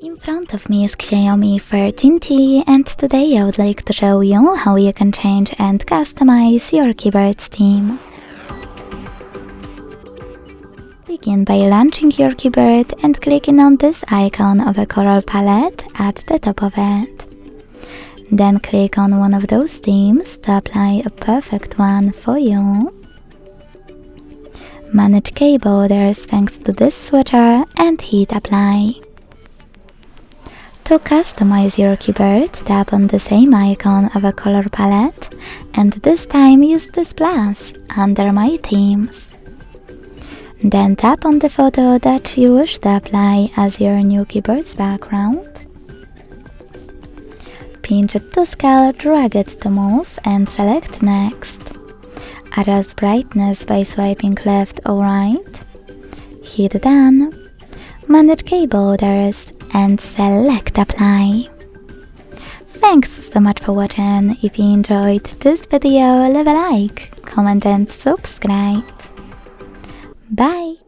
In front of me is Xiaomi 14T, and today I would like to show you how you can change and customize your keyboard's theme. Begin by launching your keyboard and clicking on this icon of a color palette at the top of it. Then click on one of those themes to apply a perfect one for you. Manage key borders thanks to this switcher and hit apply. To customize your keyboard, tap on the same icon of a color palette and this time use this plus under My Themes. Then tap on the photo that you wish to apply as your new keyboard's background. Pinch it to scale, drag it to move and select Next. Adjust brightness by swiping left or right. Hit Done. Manage key borders and select Apply. Thanks so much for watching. If you enjoyed this video, leave a like, comment and subscribe. Bye!